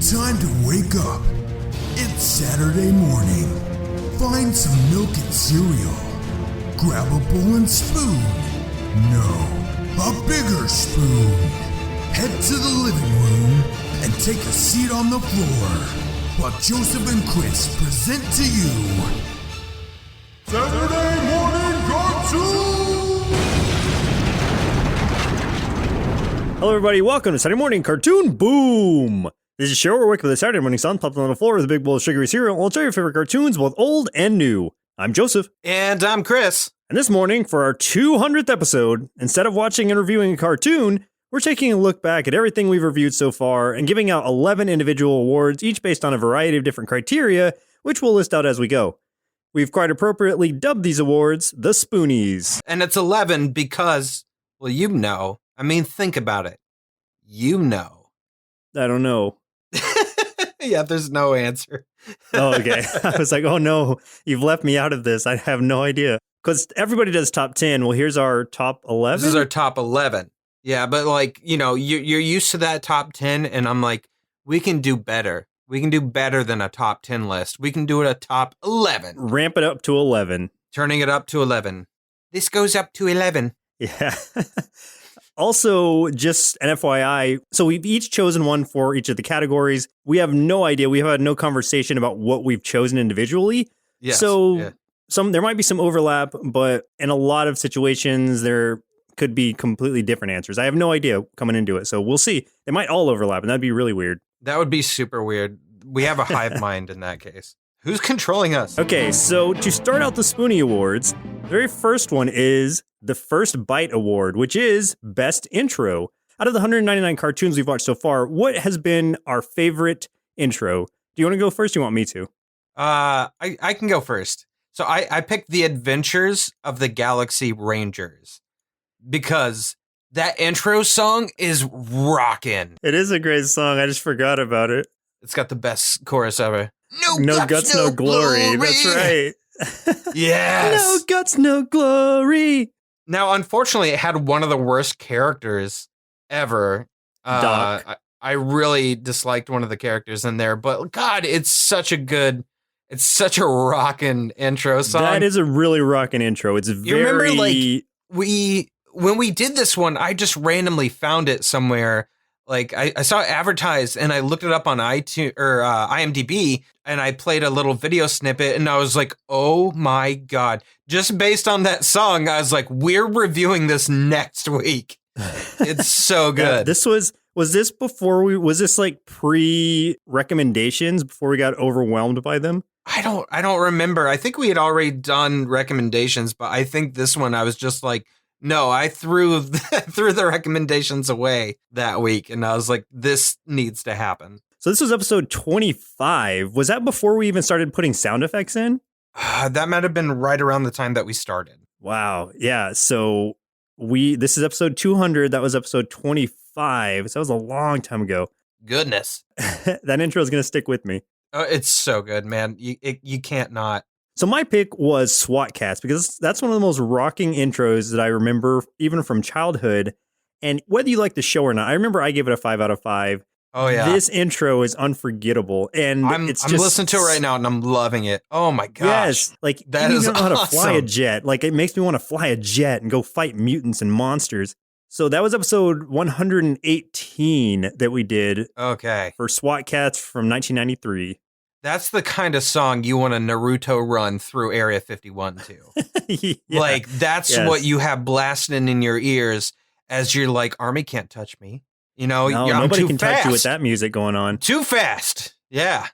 time to wake up. It's Saturday morning. Find some milk and cereal. Grab a bowl and spoon. No, a bigger spoon. Head to the living room and take a seat on the floor while Joseph and Chris present to you Saturday Morning Cartoon! Hello everybody, welcome to Saturday Morning Cartoon Boom! This is a show where we wake up with a Saturday morning sun, pop on the floor with a big bowl of sugary cereal, and we'll show your favorite cartoons, both old and new. I'm Joseph. And I'm Chris. And this morning, for our 200th episode, instead of watching and reviewing a cartoon, we're taking a look back at everything we've reviewed so far and giving out 11 individual awards, each based on a variety of different criteria, which we'll list out as we go. We've quite appropriately dubbed these awards the Spoonies. And it's 11 because, well, you know. I mean, think about it. You know. I don't know. Yeah, there's no answer. Oh, okay. I was like, oh no, you've left me out of this. I have no idea. Because everybody does top 10. Well, here's our top 11. This is our top 11. Yeah, but like, you know, you're used to that top 10, and I'm like, we can do better. We can do better than a top 10 list. We can do it a top 11. Ramp it up to 11. Turning it up to 11. This goes up to 11. Yeah. Also, just an FYI, so we've each chosen one for each of the categories. We have no idea. We have had no conversation about what we've chosen individually. Yes, so yeah. there might be some overlap, but in a lot of situations, there could be completely different answers. I have no idea coming into it, so we'll see. They might all overlap, and that'd be really weird. That would be super weird. We have a hive mind in that case. Who's controlling us? Okay, so to start out the Spoony Awards, the very first one is the First Bite Award, which is Best Intro. Out of the 199 cartoons we've watched so far, what has been our favorite intro? Do you want to go first or do you want me to? I can go first. So I picked The Adventures of the Galaxy Rangers because that intro song is rockin'. It is a great song. I just forgot about it. It's got the best chorus ever. No guts, no glory. That's right. Yes. No guts, no glory. Now, unfortunately, it had one of the worst characters ever. Doc. I really disliked one of the characters in there, but God, it's such a rockin' intro song. That is a really rockin' intro. It's very... You remember, like, when we did this one, I just randomly found it somewhere. Like, I saw it advertised, and I looked it up on iTunes or IMDb, and I played a little video snippet, and I was like, oh my God. Just based on that song, I was like, we're reviewing this next week. It's so good. Yeah, was this before was this like pre-recommendations before we got overwhelmed by them? I don't remember. I think we had already done recommendations, but I think this one I was just like, no, I threw the recommendations away that week, and I was like, this needs to happen. So this was episode 25. Was that before we even started putting sound effects in? That might have been right around the time that we started. Wow. Yeah. So this is episode 200. That was episode 25. So that was a long time ago. Goodness. That intro is going to stick with me. Oh, it's so good, man. You can't not. So my pick was SWAT Cats because that's one of the most rocking intros that I remember even from childhood. And whether you like the show or not, I remember I gave it a 5 out of 5. Oh, yeah. This intro is unforgettable. And I'm listening to it right now and I'm loving it. Oh, my gosh. Yes. Like, that is know how awesome. to fly a jet. Like, it makes me want to fly a jet and go fight mutants and monsters. So that was episode 118 that we did. Okay. For SWAT Cats from 1993. That's the kind of song you want a Naruto run through Area 51 to. Yeah. Like, that's what you have blasting in your ears as you're like, Army can't touch me. You know, nobody can fast. touch you with that music going on. Too fast. Yeah.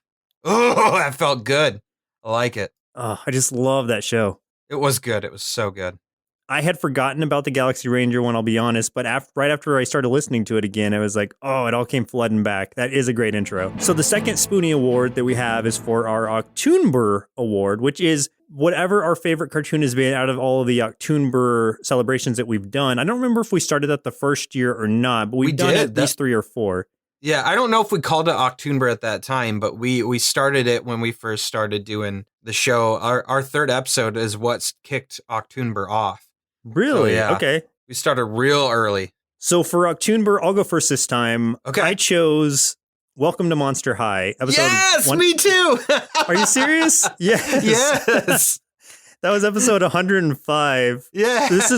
Oh, that felt good. I like it. Oh, I just love that show. It was good. It was so good. I had forgotten about the Galaxy Ranger one, I'll be honest, but right after I started listening to it again, I was like, oh, it all came flooding back. That is a great intro. So the second Spoony Award that we have is for our Octoonber Award, which is whatever our favorite cartoon has been out of all of the Octoonber celebrations that we've done. I don't remember if we started that the first year or not, but we've done at least 3 or 4. Yeah, I don't know if we called it Octoonber at that time, but we started it when we first started doing the show. Our third episode is what's kicked Octoonber off. Really? So, yeah, okay. We started real early. So for Octoonber, I'll go first this time. Okay. I chose Welcome to Monster High. Episode Yes, me too. Are you serious? Yes. Yes. That was episode 105. Yeah. This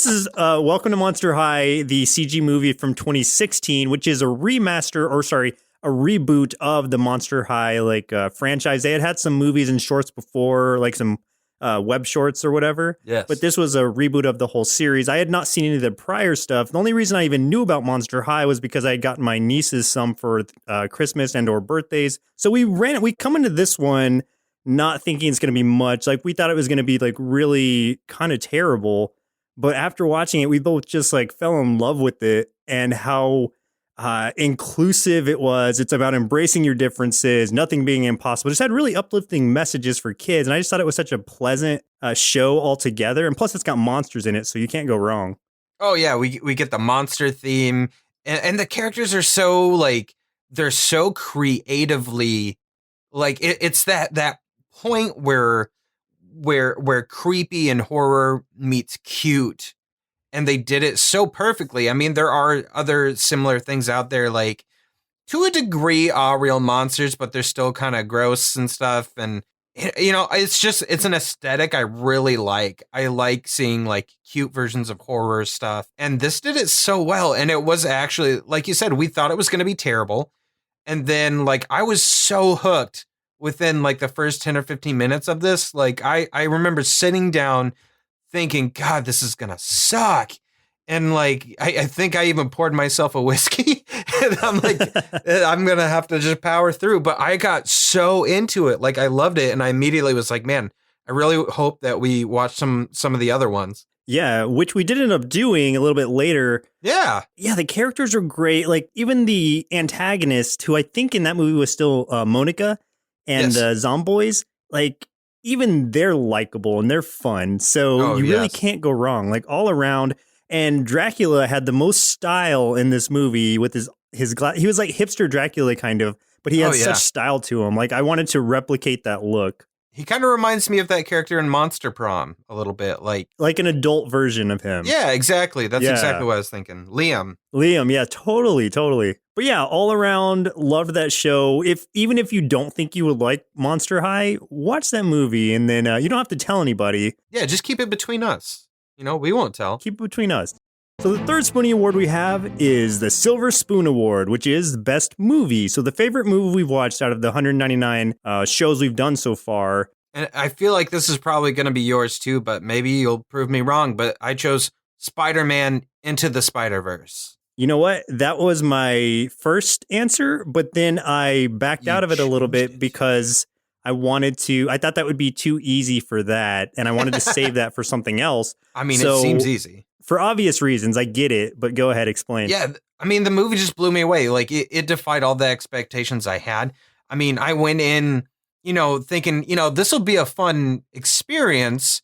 is Welcome to Monster High, the CG movie from 2016, which is a reboot of the Monster High franchise. They had some movies and shorts before, like some web shorts or whatever. Yes. But this was a reboot of the whole series. I had not seen any of the prior stuff. The only reason I even knew about Monster High was because I had gotten my nieces some for Christmas and or birthdays. So we come into this one not thinking it's going to be much. Like, we thought it was going to be like really kind of terrible. But after watching it, we both just like fell in love with it and how inclusive it was. It's about embracing your differences, nothing being impossible. It just had really uplifting messages for kids. And I just thought it was such a pleasant show altogether. And plus, it's got monsters in it, so you can't go wrong. Oh, yeah. We get the monster theme. And the characters are so, like, they're so creatively, like, it's that point where creepy and horror meets cute, and they did it so perfectly. I mean, there are other similar things out there, like, to a degree, are real monsters, but they're still kind of gross and stuff. And, you know, it's an aesthetic I really like. I like seeing, like, cute versions of horror stuff. And this did it so well. And it was actually, like you said, we thought it was going to be terrible. And then, like, I was so hooked within like the first 10 or 15 minutes of this. Like, I remember sitting down thinking, God, this is gonna suck. And like, I think I even poured myself a whiskey and I'm like, I'm gonna have to just power through. But I got so into it. Like, I loved it. And I immediately was like, man, I really hope that we watch some of the other ones. Yeah, which we did end up doing a little bit later. Yeah. Yeah, the characters are great. Like, even the antagonist, who I think in that movie was still Monica, and the Zomboys, like, even they're likable and they're fun. So you really can't go wrong, like, all around. And Dracula had the most style in this movie with his glass. He was like hipster Dracula kind of, but he had such style to him. Like, I wanted to replicate that look. He kind of reminds me of that character in Monster Prom a little bit, like an adult version of him. Yeah, exactly. That's exactly what I was thinking. Liam, yeah, totally. But yeah, all around, loved that show. Even if you don't think you would like Monster High, watch that movie, and then you don't have to tell anybody. Yeah, just keep it between us. You know, we won't tell. Keep it between us. So the third Spoony Award we have is the Silver Spoon Award, which is Best Movie. So the favorite movie we've watched out of the 199 shows we've done so far. And I feel like this is probably going to be yours too, but maybe you'll prove me wrong. But I chose Spider-Man Into the Spider-Verse. You know what? That was my first answer, but then I backed out of it a little bit because I thought that would be too easy for that, and I wanted to save that for something else. I mean, it seems easy. For obvious reasons, I get it, but go ahead, explain. Yeah, I mean, the movie just blew me away. Like, it defied all the expectations I had. I mean, I went in, you know, thinking, you know, this will be a fun experience.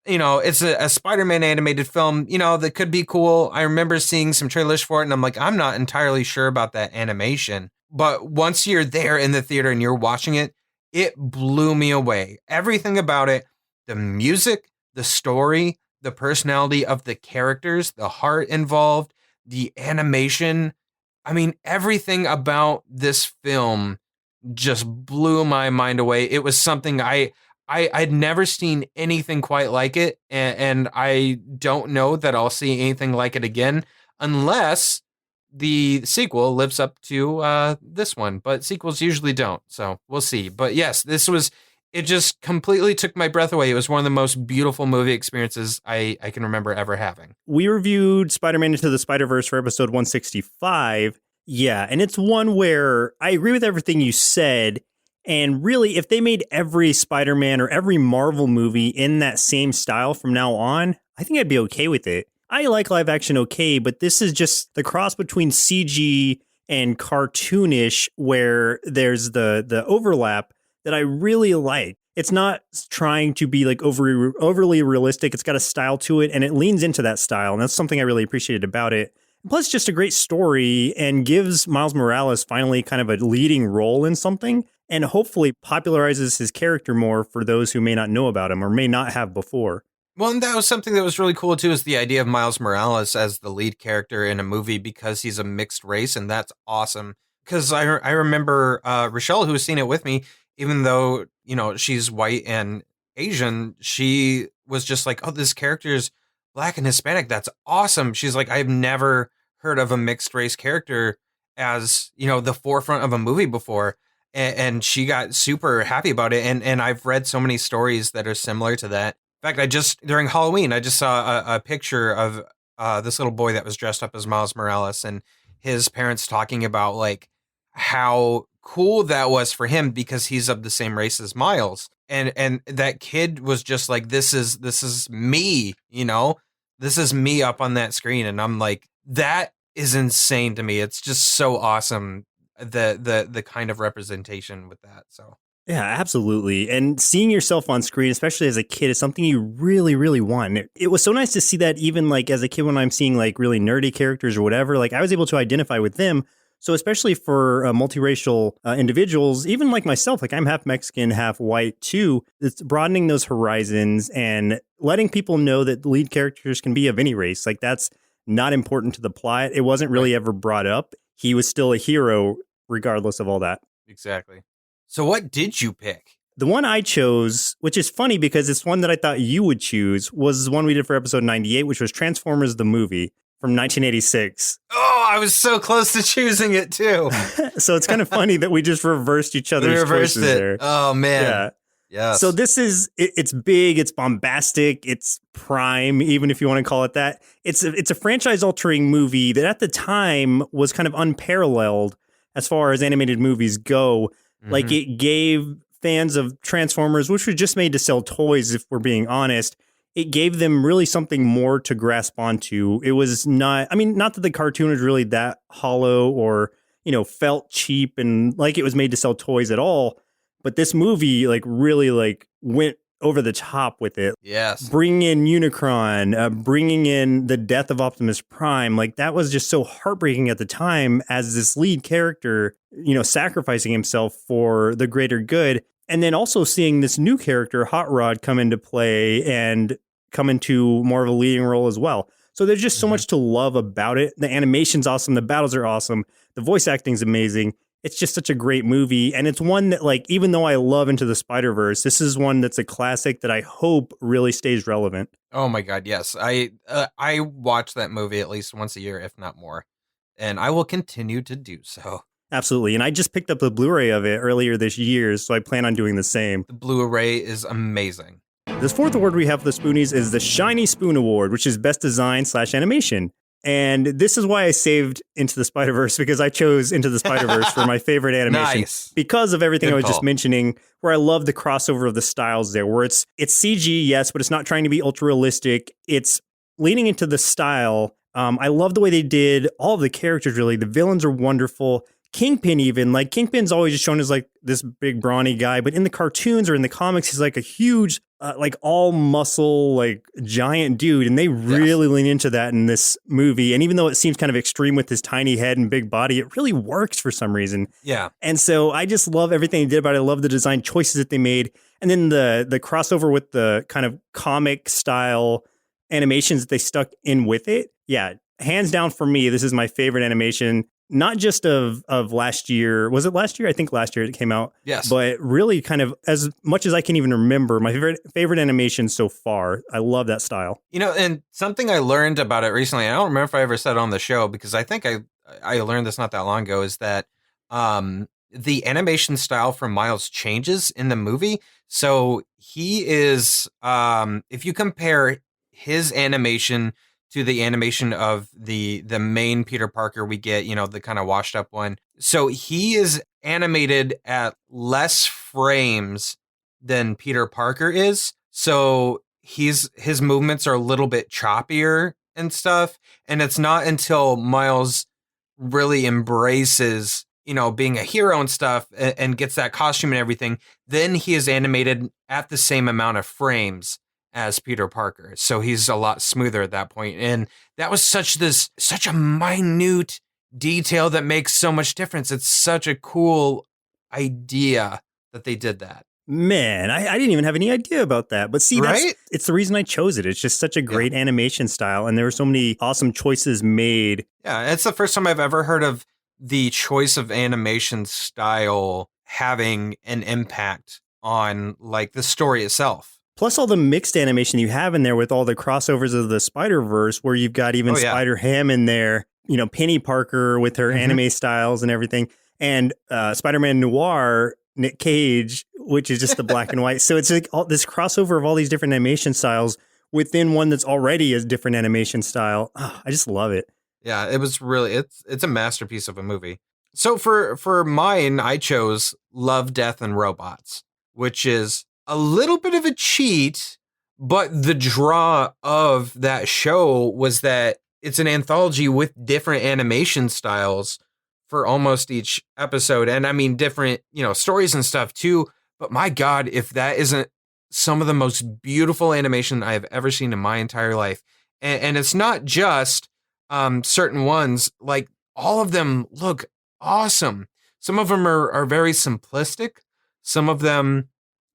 You know, it's a Spider-Man animated film, you know, that could be cool. I remember seeing some trailers for it, and I'm like, I'm not entirely sure about that animation. But once you're there in the theater and you're watching it, it blew me away. Everything about it, the music, the story, the personality of the characters, the heart involved, the animation. I mean, everything about this film just blew my mind away. It was something I'd never seen anything quite like it, and I don't know that I'll see anything like it again unless the sequel lives up to this one. But sequels usually don't, so we'll see. But yes, it just completely took my breath away. It was one of the most beautiful movie experiences I can remember ever having. We reviewed Spider-Man Into the Spider-Verse for episode 165. Yeah, and it's one where I agree with everything you said. And really, if they made every Spider-Man or every Marvel movie in that same style from now on, I think I'd be okay with it. I like live action okay, but this is just the cross between CG and cartoonish where there's the overlap that I really like. It's not trying to be like overly realistic. It's got a style to it, and it leans into that style, and that's something I really appreciated about it. Plus, just a great story, and gives Miles Morales finally kind of a leading role in something, and hopefully popularizes his character more for those who may not know about him or may not have before. Well, and that was something that was really cool, too, is the idea of Miles Morales as the lead character in a movie because he's a mixed race, and that's awesome. because I remember Rochelle, who's seen it with me, even though, she's white and Asian, she was just like, oh, this character is Black and Hispanic. That's awesome. She's like, I've never heard of a mixed race character as, the forefront of a movie before. And she got super happy about it. And I've read so many stories that are similar to that. In fact, during Halloween, I just saw a picture of this little boy that was dressed up as Miles Morales and his parents talking about like how cool that was for him because he's of the same race as Miles. And that kid was just like, this is me, this is me up on that screen. And I'm like, that is insane to me. It's just so awesome. The kind of representation with that. So yeah, absolutely. And seeing yourself on screen, especially as a kid, is something you really, really want. It was so nice to see that even like as a kid when I'm seeing like really nerdy characters or whatever, like I was able to identify with them. So especially for multiracial individuals, even like myself, like I'm half Mexican, half white too, it's broadening those horizons and letting people know that the lead characters can be of any race. Like that's not important to the plot. It wasn't really ever brought up. He was still a hero regardless of all that. Exactly. So what did you pick? The one I chose, which is funny because it's one that I thought you would choose, was the one we did for episode 98, which was Transformers the movie from 1986. Oh, I was so close to choosing it too. So it's kind of funny that we just reversed each other's choices there. Oh, man. Yeah. Yes. So this is, it's big, it's bombastic, it's prime, even if you want to call it that. It's a franchise-altering movie that at the time was kind of unparalleled as far as animated movies go. Mm-hmm. Like it gave fans of Transformers, which were just made to sell toys, if we're being honest, it gave them really something more to grasp onto. It was not that the cartoon was really that hollow or, felt cheap and like it was made to sell toys at all. But this movie like really like went over the top with it. Yes. Bringing in Unicron, bringing in the death of Optimus Prime. Like that was just so heartbreaking at the time as this lead character, sacrificing himself for the greater good. And then also seeing this new character, Hot Rod, come into play and come into more of a leading role as well. So there's just so much to love about it. The animation's awesome. The battles are awesome. The voice acting's amazing. It's just such a great movie. And it's one that, like, even though I love Into the Spider-Verse, this is one that's a classic that I hope really stays relevant. Oh, my God, yes. I watch that movie at least once a year, if not more. And I will continue to do so. Absolutely. And I just picked up the Blu-ray of it earlier this year, so I plan on doing the same. The Blu-ray is amazing. This fourth award we have for the Spoonies is the Shiny Spoon Award, which is Best Design/Animation. And this is why I saved Into the Spider-Verse, because I chose Into the Spider-Verse for my favorite animation. Nice. Because of everything Good I was call. just mentioning, where I love the crossover of the styles there, where it's CG, yes, but it's not trying to be ultra realistic. It's leaning into the style. I love the way they did all of the characters, really. The villains are wonderful. Kingpin even, like Kingpin's always just shown as like this big brawny guy, but in the cartoons or in the comics, he's like a huge, like all muscle, like giant dude. And they really lean into that in this movie. And even though it seems kind of extreme with his tiny head and big body, it really works for some reason. Yeah. And so I just love everything they did about it. I love the design choices that they made. And then the crossover with the kind of comic style animations that they stuck in with it. Yeah, hands down for me, this is my favorite animation. Not just of last year. Was it last year? I think last year it came out. Yes. But really kind of as much as I can even remember, my favorite animation so far. I love that style. And something I learned about it recently, I don't remember if I ever said it on the show, because I think I learned this not that long ago, is that the animation style from Miles changes in the movie. So he is, if you compare his animation to the animation of the main Peter Parker we get, the kind of washed up one. So he is animated at less frames than Peter Parker is. So his movements are a little bit choppier and stuff. And it's not until Miles really embraces, being a hero and stuff and gets that costume and everything, then he is animated at the same amount of frames as Peter Parker. So he's a lot smoother at that point. And that was such a minute detail that makes so much difference. It's such a cool idea that they did that. Man, I didn't even have any idea about that. But see, it's the reason I chose it. It's just such a great animation style. And there were so many awesome choices made. Yeah, it's the first time I've ever heard of the choice of animation style having an impact on like the story itself. Plus all the mixed animation you have in there with all the crossovers of the Spider-Verse, where you've got even Spider-Ham in there, you know, Penny Parker with her anime styles and everything, and Spider-Man Noir, Nick Cage, which is just the black and white. So it's like all this crossover of all these different animation styles within one that's already a different animation style. Oh, I just love it. Yeah, it was really, it's a masterpiece of a movie. So for mine, I chose Love, Death, and Robots, which is a little bit of a cheat, but the draw of that show was that it's an anthology with different animation styles for almost each episode. And I mean, different, you know, stories and stuff too. But my God, if that isn't some of the most beautiful animation I have ever seen in my entire life. And it's not just certain ones, like all of them look awesome. Some of them are very simplistic. Some of them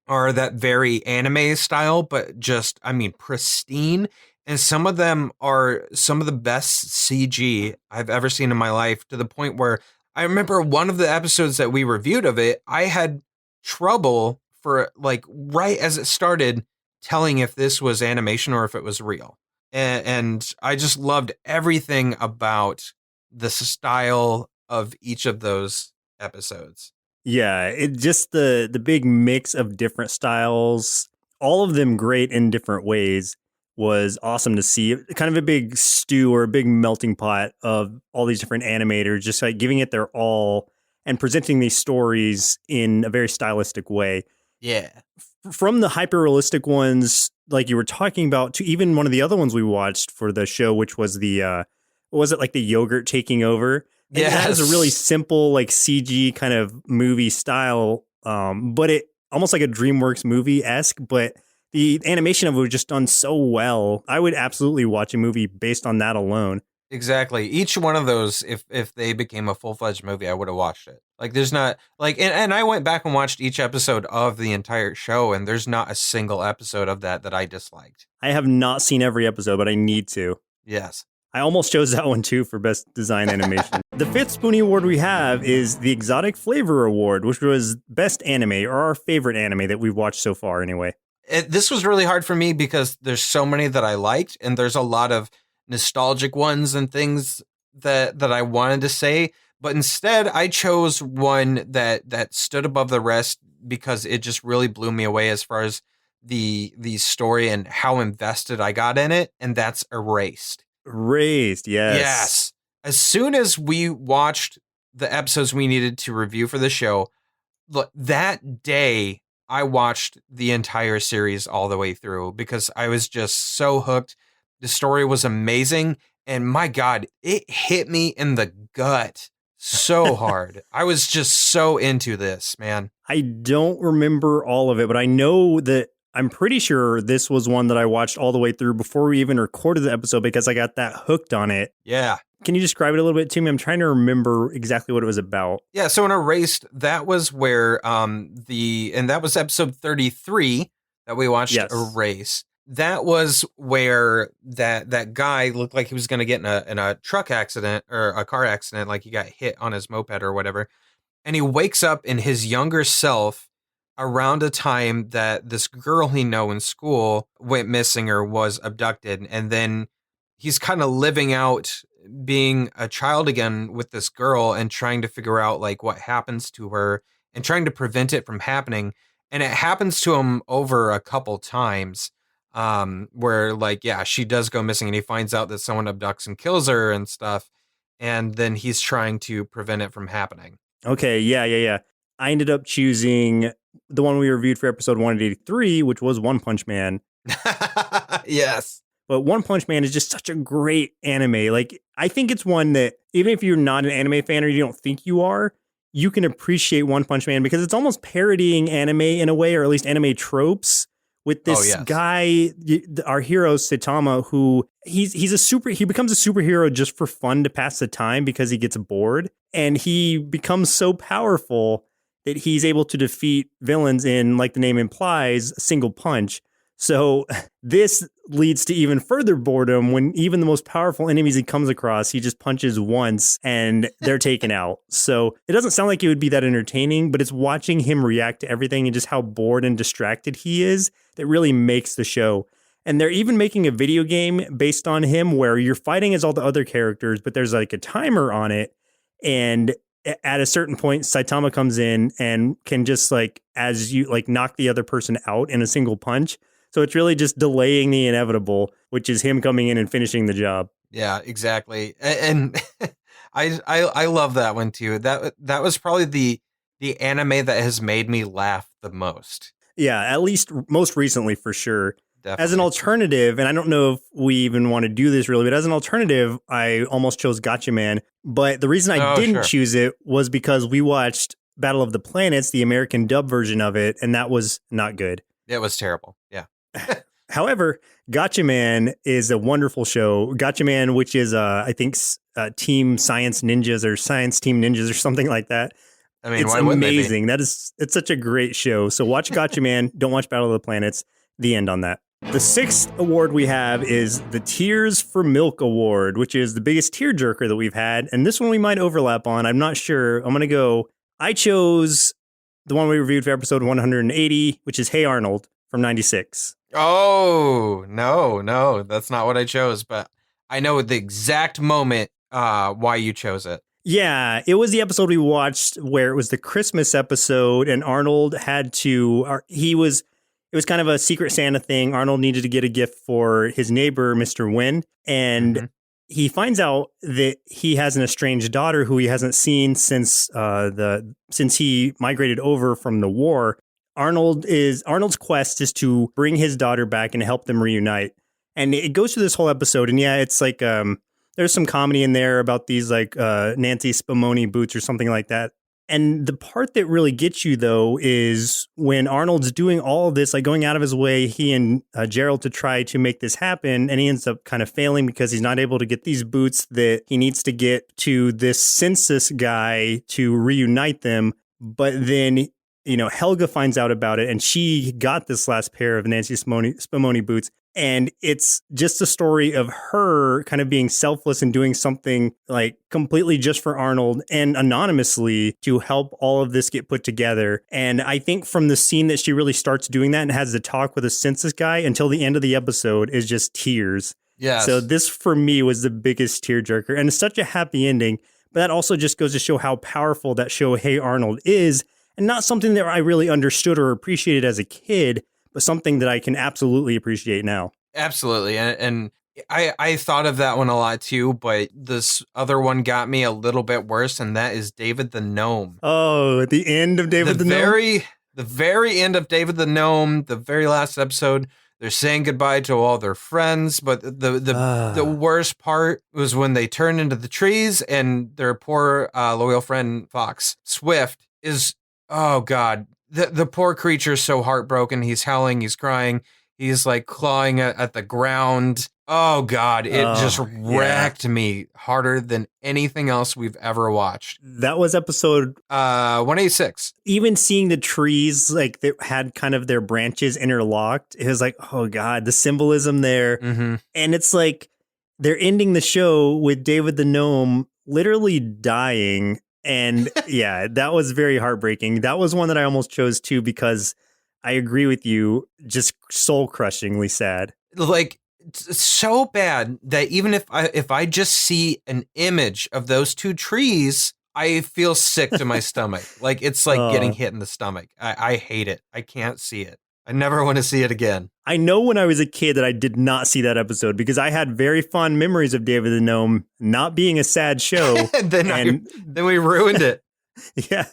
are that very anime style, but just, I mean, pristine. And some of them are some of the best CG I've ever seen in my life, to the point where I remember one of the episodes that we reviewed of it, I had trouble for like right as it started telling if this was animation or if it was real. And I just loved everything about the style of each of those episodes. Yeah, it just the big mix of different styles, all of them great in different ways, was awesome to see. Kind of a big stew or a big melting pot of all these different animators, just like giving it their all and presenting these stories in a very stylistic way. Yeah. From the hyper-realistic ones, like you were talking about, to even one of the other ones we watched for the show, which was the, what was it, like the yogurt taking over? Yeah, it has a really simple, like CG kind of movie style, but it almost like a DreamWorks movie-esque, but the animation of it was just done so well. I would absolutely watch a movie based on that alone. Exactly. Each one of those, if they became a full-fledged movie, I would have watched it. Like, there's not, like, and I went back and watched each episode of the entire show, and there's not a single episode of that I disliked. I have not seen every episode, but I need to. Yes. I almost chose that one, too, for Best Design Animation. The fifth Spoony Award we have is the Exotic Flavor Award, which was Best Anime, or our favorite anime that we've watched so far, anyway. This was really hard for me because there's so many that I liked, and there's a lot of nostalgic ones and things that I wanted to say. But instead, I chose one that stood above the rest because it just really blew me away as far as the story and how invested I got in it, and that's Erased. Erased, yes. Yes. As soon as we watched the episodes we needed to review for the show, look, that day I watched the entire series all the way through because I was just so hooked. The story was amazing, and my God, it hit me in the gut so hard. I was just so into this, man. I don't remember all of it, but I know that I'm pretty sure this was one that I watched all the way through before we even recorded the episode because I got that hooked on it. Yeah. Can you describe it a little bit to me? I'm trying to remember exactly what it was about. Yeah, so in Erased, that was where and that was episode 33 that we watched. Yes. Erased. That was where that guy looked like he was going to get in a truck accident or a car accident, like he got hit on his moped or whatever. And he wakes up in his younger self around a time that this girl he knew in school went missing or was abducted. And then he's kind of living out being a child again with this girl and trying to figure out like what happens to her and trying to prevent it from happening. And it happens to him over a couple times. Where like, yeah, she does go missing and he finds out that someone abducts and kills her and stuff. And then he's trying to prevent it from happening. Okay. Yeah. I ended up choosing the one we reviewed for episode 183, which was One Punch Man. Yes. But One Punch Man is just such a great anime. Like, I think it's one that even if you're not an anime fan or you don't think you are, you can appreciate One Punch Man because it's almost parodying anime in a way, or at least anime tropes. With this guy, our hero Saitama, who he becomes a superhero just for fun to pass the time because he gets bored, and he becomes so powerful that he's able to defeat villains in, like the name implies, a single punch. So this leads to even further boredom when even the most powerful enemies he comes across, he just punches once and they're taken out. So it doesn't sound like it would be that entertaining, but it's watching him react to everything and just how bored and distracted he is that really makes the show. And they're even making a video game based on him where you're fighting as all the other characters, but there's like a timer on it. And at a certain point, Saitama comes in and can just like, as you like knock the other person out in a single punch. So it's really just delaying the inevitable, which is him coming in and finishing the job. Yeah, exactly. And I love that one too. That was probably the anime that has made me laugh the most. Yeah, at least most recently for sure. Definitely. As an alternative, and I don't know if we even want to do this really, but as an alternative, I almost chose Gatchaman. But the reason I didn't choose it was because we watched Battle of the Planets, the American dub version of it, and that was not good. It was terrible. Yeah. However, Gatchaman is a wonderful show. Gatchaman, which is, I think, Team Science Ninjas or Science Team Ninjas or something like that. I mean, it's why wouldn't amazing. It's such a great show. So watch Gatchaman. Don't watch Battle of the Planets. The end on that. The 6th award we have is the Tears for Milk Award, which is the biggest tearjerker that we've had. And this one we might overlap on. I'm not sure. I'm going to go. I chose the one we reviewed for episode 180, which is Hey Arnold from 96. Oh, no, that's not what I chose, but I know the exact moment why you chose it. Yeah, it was the episode we watched where it was the Christmas episode and Arnold had to, it was kind of a Secret Santa thing. Arnold needed to get a gift for his neighbor, Mr. Wynn, and he finds out that he has an estranged daughter who he hasn't seen since he migrated over from the war. Arnold's quest is to bring his daughter back and help them reunite. And it goes through this whole episode. And yeah, it's like there's some comedy in there about these like Nancy Spumoni boots or something like that. And the part that really gets you, though, is when Arnold's doing all of this, like going out of his way, he and Gerald to try to make this happen. And he ends up kind of failing because he's not able to get these boots that he needs to get to this census guy to reunite them. But then, Helga finds out about it and she got this last pair of Nancy Spumoni boots. And it's just a story of her kind of being selfless and doing something like completely just for Arnold and anonymously to help all of this get put together. And I think from the scene that she really starts doing that and has the talk with a census guy until the end of the episode is just tears. Yeah. So this for me was the biggest tearjerker, and it's such a happy ending. But that also just goes to show how powerful that show Hey Arnold is, and not something that I really understood or appreciated as a kid, but something that I can absolutely appreciate now. Absolutely. And I thought of that one a lot too, but this other one got me a little bit worse, and that is David the Gnome. Oh, at the end of David the Gnome? The very end of David the Gnome, the very last episode, they're saying goodbye to all their friends, but the worst part was when they turn into the trees and their poor loyal friend Fox Swift is, oh God, the poor creature is so heartbroken. He's howling, he's crying, he's like clawing at the ground. Oh God, it just wrecked me harder than anything else we've ever watched. That was episode 186. Even seeing the trees like that had kind of their branches interlocked, it was like, oh God, the symbolism there. Mm-hmm. And it's like they're ending the show with David the Gnome literally dying. And yeah, that was very heartbreaking. That was one that I almost chose too, because I agree with you, just soul crushingly sad. Like, it's so bad that even if I just see an image of those two trees, I feel sick to my stomach. Like, it's like getting hit in the stomach. I hate it. I can't see it. I never want to see it again. I know when I was a kid that I did not see that episode because I had very fond memories of David the Gnome not being a sad show. then we ruined it. Yeah.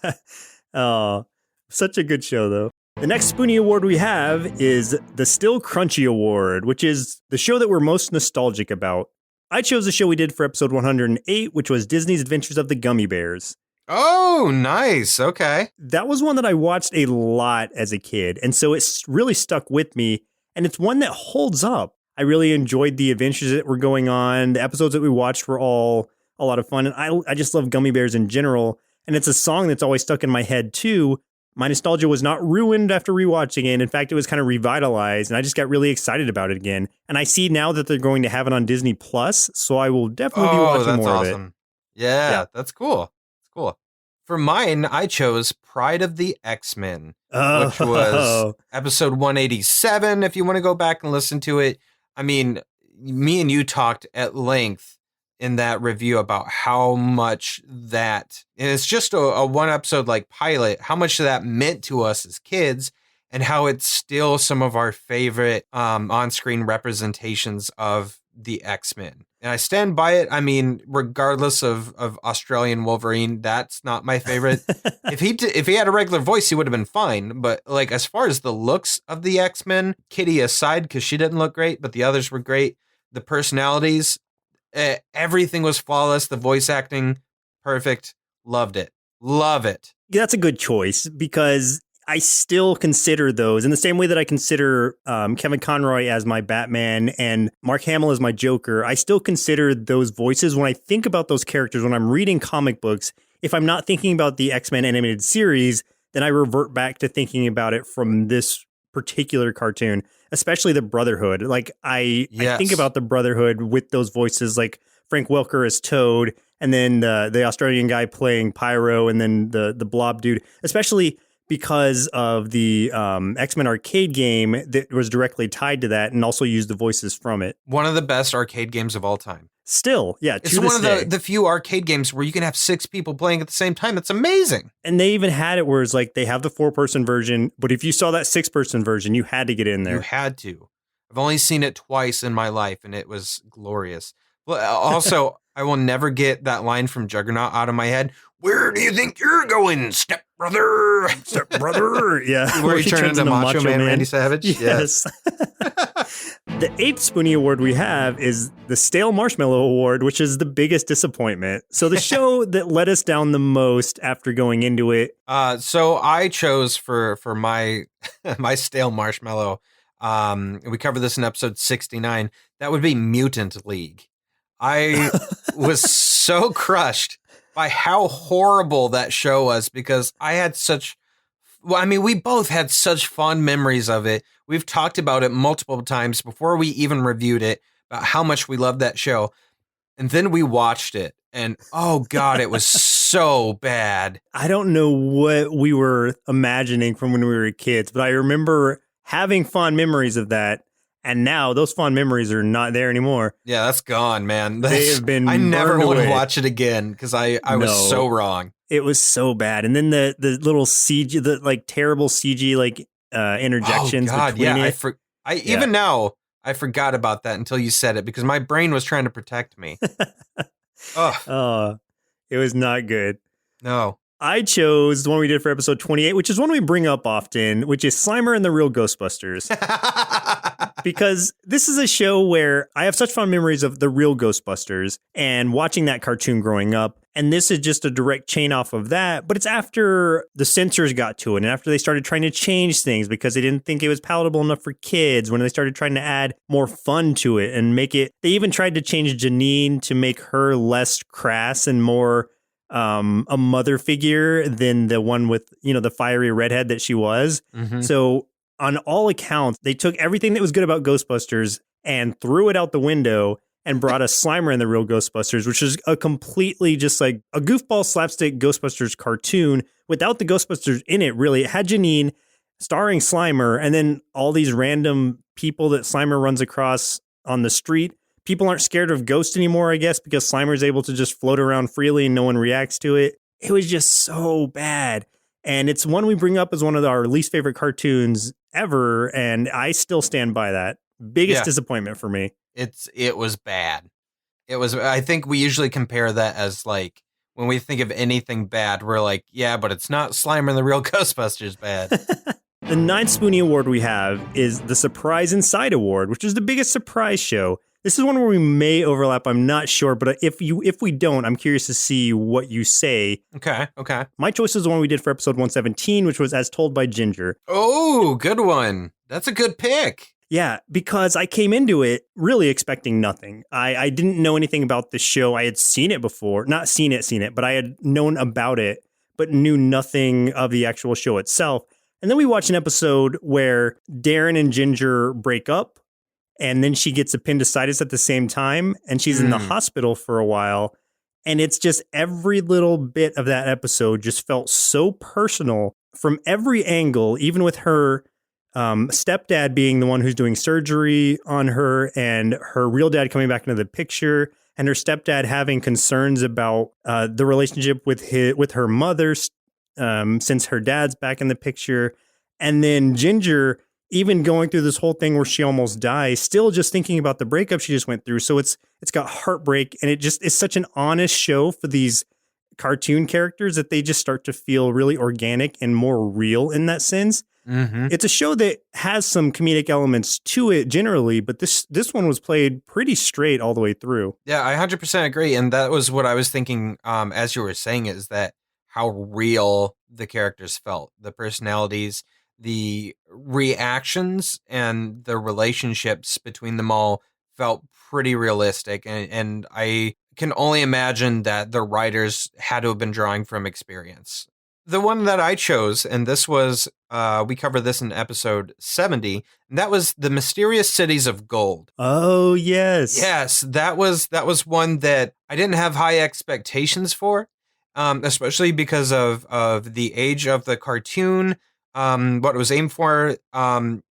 Oh, such a good show, though. The next Spoony Award we have is the Still Crunchy Award, which is the show that we're most nostalgic about. I chose the show we did for episode 108, which was Disney's Adventures of the Gummy Bears. Oh, nice. Okay. That was one that I watched a lot as a kid, and so it's really stuck with me, and it's one that holds up. I really enjoyed the adventures that were going on. The episodes that we watched were all a lot of fun, and I just love gummy bears in general, and it's a song that's always stuck in my head, too. my nostalgia was not ruined after rewatching it. In fact, it was kind of revitalized, and I just got really excited about it again. And I see now that they're going to have it on Disney Plus, so I will definitely be watching more of it. Yeah, that's cool. That's cool. For mine, I chose Pride of the X-Men, which was episode 187, if you want to go back and listen to it. I mean, me and you talked at length in that review about how much that, and it's just a one episode like pilot, how much that meant to us as kids, and how it's still some of our favorite on-screen representations of the X-Men. And I stand by it. I mean, regardless of Australian Wolverine, that's not my favorite. If he had a regular voice, he would have been fine. But like, as far as the looks of the X-Men, Kitty aside, because she didn't look great, but the others were great. The personalities, everything was flawless. The voice acting, perfect. Loved it. Love it. That's a good choice because I still consider those in the same way that I consider Kevin Conroy as my Batman and Mark Hamill as my Joker. I still consider those voices when I think about those characters, when I'm reading comic books. If I'm not thinking about the X-Men animated series, then I revert back to thinking about it from this particular cartoon, especially the Brotherhood. Like I think about the Brotherhood with those voices, like Frank Welker as Toad, and then the Australian guy playing Pyro, and then the Blob dude, especially because of the X-Men arcade game that was directly tied to that and also used the voices from it. One of the best arcade games of all time. Still, yeah. It's one of the few arcade games where you can have 6 people playing at the same time. It's amazing. And they even had it where it's like they have the 4-person version, but if you saw that 6-person version, you had to get in there. You had to. I've only seen it twice in my life, and it was glorious. Well, also, I will never get that line from Juggernaut out of my head. Where do you think you're going, stepbrother? Stepbrother, yeah. Where he turned into Macho Man Randy Savage? Yes. The 8th Spoony Award we have is the Stale Marshmallow Award, which is the biggest disappointment. So the show that let us down the most after going into it. So I chose for my my Stale Marshmallow. We covered this in episode 69. That would be Mutant League. I was so crushed by how horrible that show was because I had we both had such fond memories of it. We've talked about it multiple times before we even reviewed it, about how much we loved that show. And then we watched it, and oh God, it was so bad. I don't know what we were imagining from when we were kids, but I remember having fond memories of that. And now those fond memories are not there anymore. Yeah, that's gone, man. They have been I never want to away. watch it again because I was so wrong. It was so bad. And then the little CG, the like terrible CG like interjections. Oh God, between yeah. it. Even now I forgot about that until you said it because my brain was trying to protect me. Oh, it was not good. No. I chose the one we did for episode 28, which is one we bring up often, which is Slimer and the Real Ghostbusters. Because this is a show where I have such fond memories of the real Ghostbusters and watching that cartoon growing up. And this is just a direct chain off of that. But it's after the censors got to it and after they started trying to change things because they didn't think it was palatable enough for kids, when they started trying to add more fun to it and make it. They even tried to change Janine to make her less crass and more a mother figure than the one with, the fiery redhead that she was. Mm-hmm. So on all accounts, they took everything that was good about Ghostbusters and threw it out the window and brought us Slimer and the Real Ghostbusters, which is a completely just like a goofball slapstick Ghostbusters cartoon without the Ghostbusters in it, really. It had Janine starring Slimer and then all these random people that Slimer runs across on the street. People aren't scared of ghosts anymore, I guess, because Slimer's able to just float around freely and no one reacts to it. It was just so bad. And it's one we bring up as one of our least favorite cartoons ever. And I still stand by that. Biggest disappointment for me. It was bad. I think we usually compare that as like, when we think of anything bad, we're like, yeah, but it's not Slimer and the Real Ghostbusters bad. The 9th Spoony Award we have is the Surprise Inside Award, which is the biggest surprise show. This is one where we may overlap. I'm not sure, but if we don't, I'm curious to see what you say. Okay. My choice is the one we did for episode 117, which was As Told by Ginger. Oh, good one. That's a good pick. Yeah, because I came into it really expecting nothing. I didn't know anything about the show. I had seen it before. Not seen it, but I had known about it. but knew nothing of the actual show itself. And then we watch an episode where Darren and Ginger break up, and then she gets appendicitis at the same time, and she's in the hospital for a while. And it's just every little bit of that episode just felt so personal from every angle, even with her stepdad being the one who's doing surgery on her and her real dad coming back into the picture, and her stepdad having concerns about the relationship with her mother since her dad's back in the picture. And then Ginger even going through this whole thing where she almost dies, still just thinking about the breakup she just went through. So it's got heartbreak, and it just is such an honest show for these cartoon characters that they just start to feel really organic and more real in that sense. Mm-hmm. It's a show that has some comedic elements to it generally, but this one was played pretty straight all the way through. Yeah, I 100% agree. And that was what I was thinking as you were saying, is that how real the characters felt, the personalities, the reactions, and the relationships between them all felt pretty realistic. And I can only imagine that the writers had to have been drawing from experience. The one that I chose, and this was, we covered this in episode 70, and that was The Mysterious Cities of Gold. Oh, yes. Yes, that was one that I didn't have high expectations for, especially because of the age of the cartoon, what it was aimed for.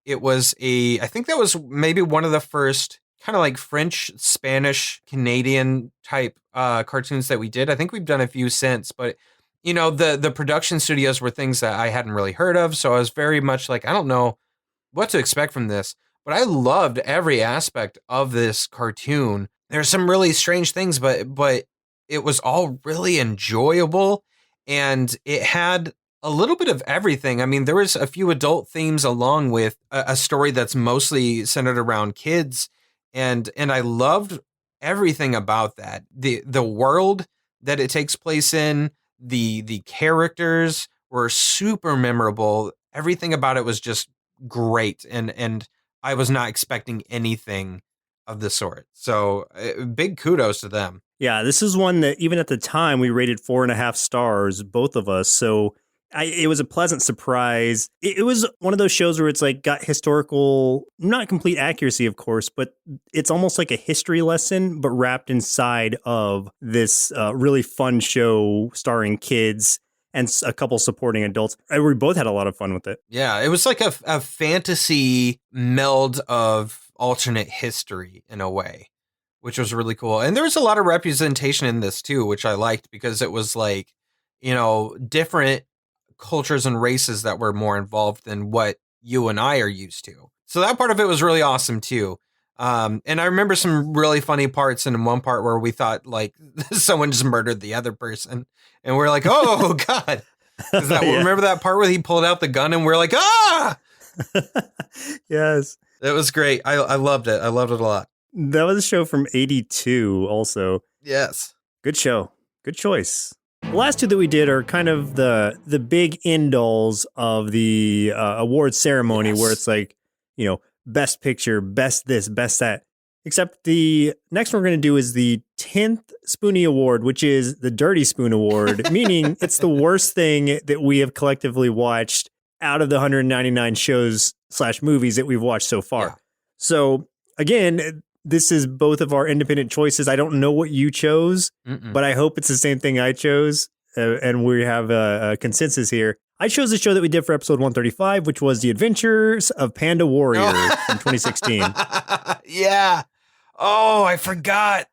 It was I think that was maybe one of the first kind of like French, Spanish, Canadian type cartoons that we did. I think we've done a few since, but you know, the production studios were things that I hadn't really heard of. So I was very much like, I don't know what to expect from this, but I loved every aspect of this cartoon. There's some really strange things, but it was all really enjoyable, and it had a little bit of everything. I mean, there was a few adult themes along with a story that's mostly centered around kids. And I loved everything about that. The world that it takes place in, the characters were super memorable. Everything about it was just great. And I was not expecting anything of the sort. So big kudos to them. Yeah, this is one that even at the time we rated 4.5 stars, both of us. So it was a pleasant surprise. It was one of those shows where it's like got historical, not complete accuracy, of course, but it's almost like a history lesson, but wrapped inside of this really fun show starring kids and a couple supporting adults. We both had a lot of fun with it. Yeah, it was like a fantasy meld of alternate history in a way, which was really cool. And there was a lot of representation in this too, which I liked, because it was like, you know, different cultures and races that were more involved than what you and I are used to. So that part of it was really awesome too. And I remember some really funny parts, and in one part where we thought like someone just murdered the other person, and we're like, oh God. Yeah. Remember that part where he pulled out the gun and we're like, ah! Yes. It was great. I loved it. I loved it a lot. That was a show from 82 also. Yes. Good show. Good choice. The last two that we did are kind of the big end-alls of the awards ceremony, yes, where it's like, you know, best picture, best this, best that. Except the next one we're going to do is the 10th Spoony Award, which is the Dirty Spoon Award, meaning it's the worst thing that we have collectively watched out of the 199 shows / movies that we've watched so far. Yeah. So again, this is both of our independent choices. I don't know what you chose, but I hope it's the same thing I chose, and we have a consensus here. I chose the show that we did for episode 135, which was The Adventures of Panda Warrior from 2016. Yeah. Oh, I forgot.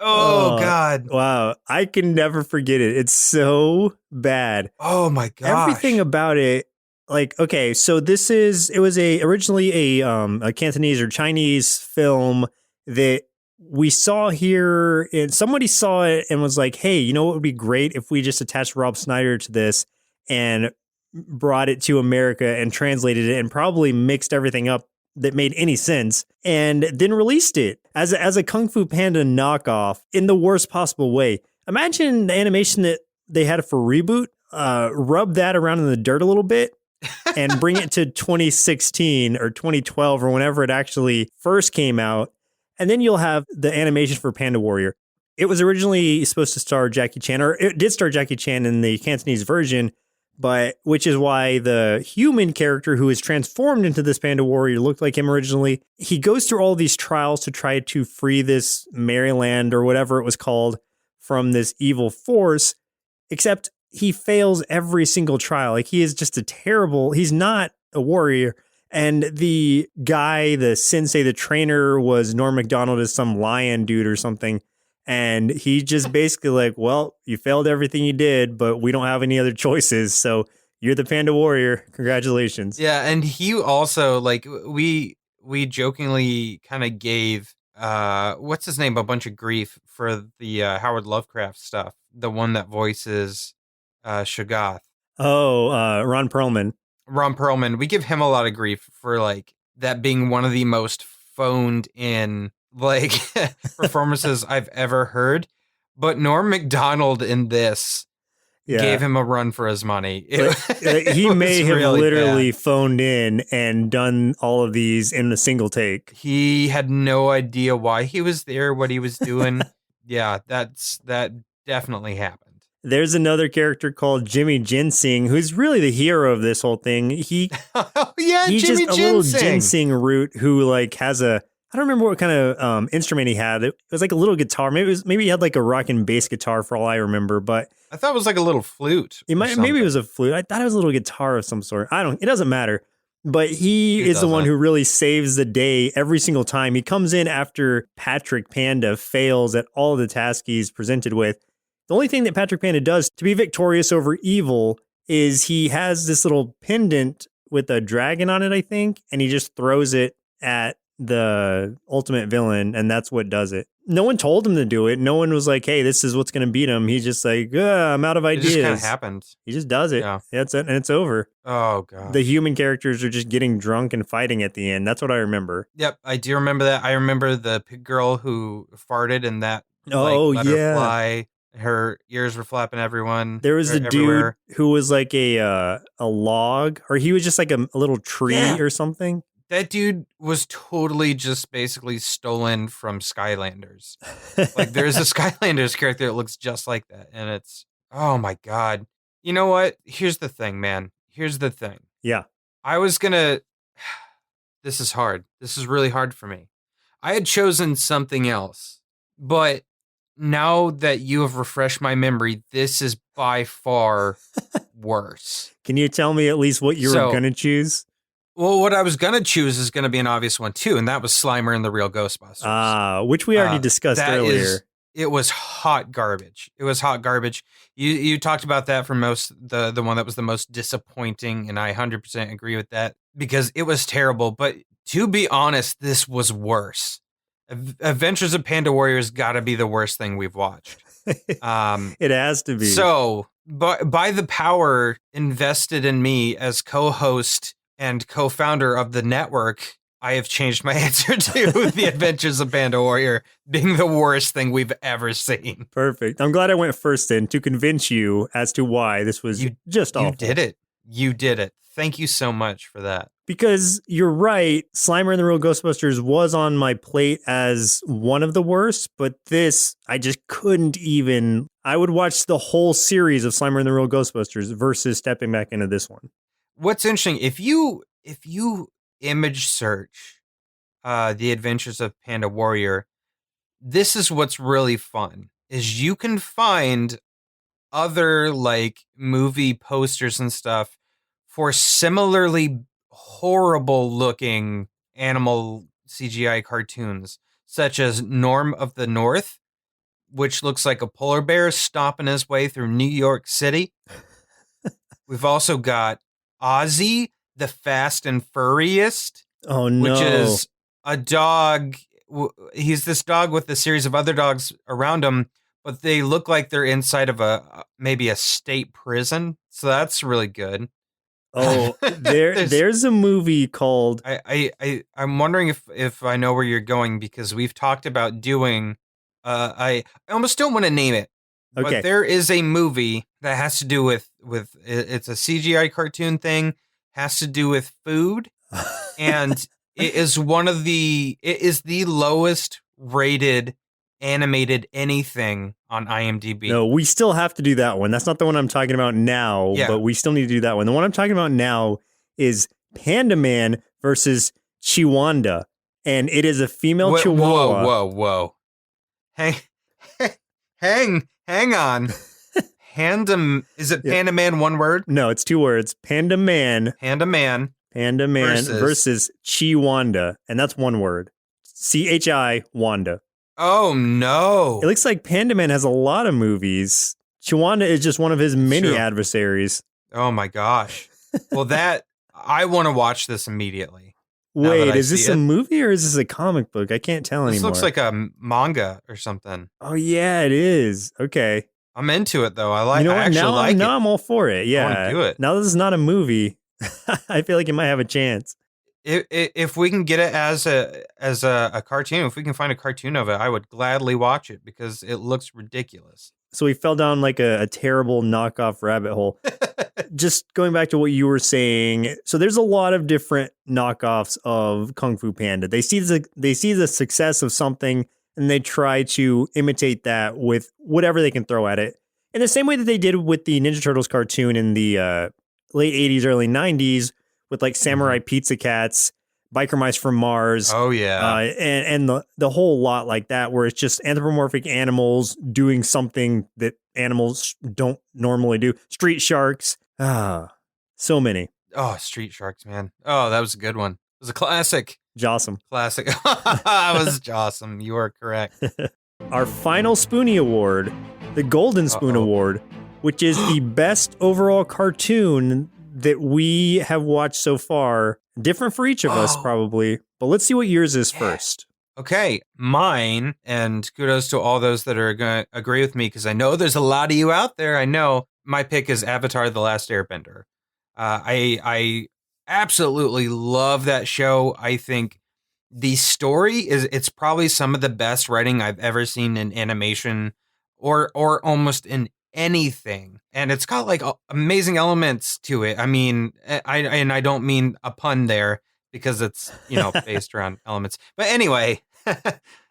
Oh, God. Wow. I can never forget it. It's so bad. Oh, my gosh. Everything about it. Like, okay, so it was originally a Cantonese or Chinese film that we saw here, and somebody saw it and was like, hey, you know what would be great if we just attached Rob Schneider to this and brought it to America and translated it and probably mixed everything up that made any sense, and then released it as a Kung Fu Panda knockoff in the worst possible way. Imagine the animation that they had for Reboot, rub that around in the dirt a little bit, and bring it to 2016 or 2012 or whenever it actually first came out. And then you'll have the animation for Panda Warrior. It was originally supposed to star Jackie Chan, or it did star Jackie Chan in the Cantonese version, but which is why the human character who is transformed into this panda warrior looked like him originally. He goes through all these trials to try to free this Maryland or whatever it was called from this evil force, except he fails every single trial. Like he is just he's not a warrior. And the guy, the sensei, the trainer was Norm Macdonald as some lion dude or something. And he just basically like, well, you failed everything you did, but we don't have any other choices. So you're the panda warrior. Congratulations. Yeah. And he also like, we jokingly kind of gave, what's his name? A bunch of grief for the Howard Lovecraft stuff. The one that voices Shoggoth. Oh, Ron Perlman. Ron Perlman, we give him a lot of grief for like that being one of the most phoned in like performances I've ever heard. But Norm Macdonald in this gave him a run for his money. He may have really literally bad. phoned in and done all of these in a single take. He had no idea why he was there, what he was doing. Yeah, that definitely happened. There's another character called Jimmy Ginseng, who's really the hero of this whole thing. He's Jimmy just a Ginseng. little ginseng root who like has I don't remember what kind of instrument he had. It was like a little guitar. Maybe he had like a rock and bass guitar for all I remember, but I thought it was like a little flute. Maybe it was a flute. I thought it was a little guitar of some sort. It doesn't matter. But he is the one who really saves the day every single time. He comes in after Patrick Panda fails at all the tasks he's presented with. The only thing that Patrick Panda does to be victorious over evil is he has this little pendant with a dragon on it, I think, and he just throws it at the ultimate villain, and that's what does it. No one told him to do it. No one was like, hey, this is what's going to beat him. He's just like, I'm out of ideas. It just kind of happens. He just does it. Yeah. That's it, and it's over. Oh, God. The human characters are just getting drunk and fighting at the end. That's what I remember. Yep, I do remember that. I remember the pig girl who farted and that let her fly. Her ears were flapping everyone. There was the dude who was like a log, or he was just like a little tree or something. That dude was totally just basically stolen from Skylanders. Like there's a Skylanders character that looks just like that. And it's, oh my God. You know what? Here's the thing, man. Here's the thing. Yeah. This is hard. This is really hard for me. I had chosen something else, but now that you have refreshed my memory, this is by far worse. Can you tell me at least what you were going to choose? Well, what I was going to choose is going to be an obvious one, too, and that was Slimer and the Real Ghostbusters. Which we already discussed earlier. It was hot garbage. It was hot garbage. You talked about that for the one that was the most disappointing, and I 100% agree with that, because it was terrible. But to be honest, this was worse. Adventures of Panda Warriors got to be the worst thing we've watched. It has to be. So, by the power invested in me as co-host and co-founder of the network, I have changed my answer to The Adventures of Panda Warrior being the worst thing we've ever seen. Perfect. I'm glad I went first in to convince you as to why this was just awful. You did it. Thank you so much for that. Because you're right, Slimer and the Real Ghostbusters was on my plate as one of the worst, but this, I just couldn't even. I would watch the whole series of Slimer and the Real Ghostbusters versus stepping back into this one. What's interesting, if you image search The Adventures of Panda Warrior, this is what's really fun, is you can find other like movie posters and stuff for similarly horrible looking animal CGI cartoons, such as Norm of the North, which looks like a polar bear stomping his way through New York City. We've also got Ozzy, the Fast and Furriest. Oh, no. Which is a dog. He's this dog with a series of other dogs around him, but they look like they're inside of maybe a state prison. So that's really good. Oh, there's a movie called. I'm wondering if I know where you're going, because we've talked about doing. I almost don't want to name it. Okay. But there is a movie that has to do with it's a CGI cartoon thing, has to do with food, and it is the lowest rated animated anything on IMDb. No, we still have to do that one. That's not the one I'm talking about now, Yeah. but we still need to do that one. The one I'm talking about now is Panda Man versus Chiwanda, and it is a female chihuahua. Whoa. Hang on. Is it Panda Man one word? No, it's 2 words. Panda Man versus Chiwanda, and that's 1 word. CHI Wanda. Oh no. It looks like Panda Man has a lot of movies. Chiwanda is just one of his many adversaries. Oh my gosh. Well, I want to watch this immediately. Wait, is this a movie or is this a comic book? I can't tell anymore. This looks like a manga or something. Oh yeah, it is. Okay. I'm into it though. I like. You know I what? actually like it. Now I'm all for it. Yeah. I want to do it. Now this is not a movie. I feel like it might have a chance. If we can get it as a cartoon, if we can find a cartoon of it, I would gladly watch it because it looks ridiculous. So we fell down like a terrible knockoff rabbit hole. Just going back to what you were saying, so there's a lot of different knockoffs of Kung Fu Panda. They see the success of something and they try to imitate that with whatever they can throw at it. In the same way that they did with the Ninja Turtles cartoon in the late 80s, early 90s with like Samurai Pizza Cats, Biker Mice from Mars. Oh yeah. And the whole lot like that, where it's just anthropomorphic animals doing something that animals don't normally do. Street Sharks. So many. Oh, Street Sharks, man. Oh, that was a good one. It was a classic. Jossum. Classic. It was Jossum. You are correct. Our final Spoony Award, the Golden Spoon Award, which is the best overall cartoon that we have watched so far. Different for each of us, probably. But let's see what yours is first. Okay, mine, and kudos to all those that are going to agree with me, because I know there's a lot of you out there. I know my pick is Avatar: The Last Airbender. I absolutely love that show. I think the story it's probably some of the best writing I've ever seen in animation or almost in anything. And it's got like amazing elements to it. I mean, I don't mean a pun there because it's, based around elements. But anyway,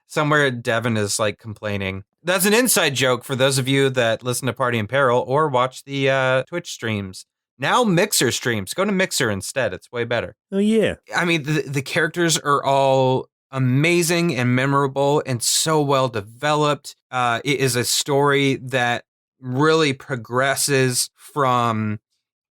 somewhere Devin is like complaining. That's an inside joke for those of you that listen to Party in Peril or watch the Twitch streams. Now Mixer streams. Go to Mixer instead. It's way better. Oh, yeah. I mean, the characters are all amazing and memorable and so well developed. It is a story that really progresses from,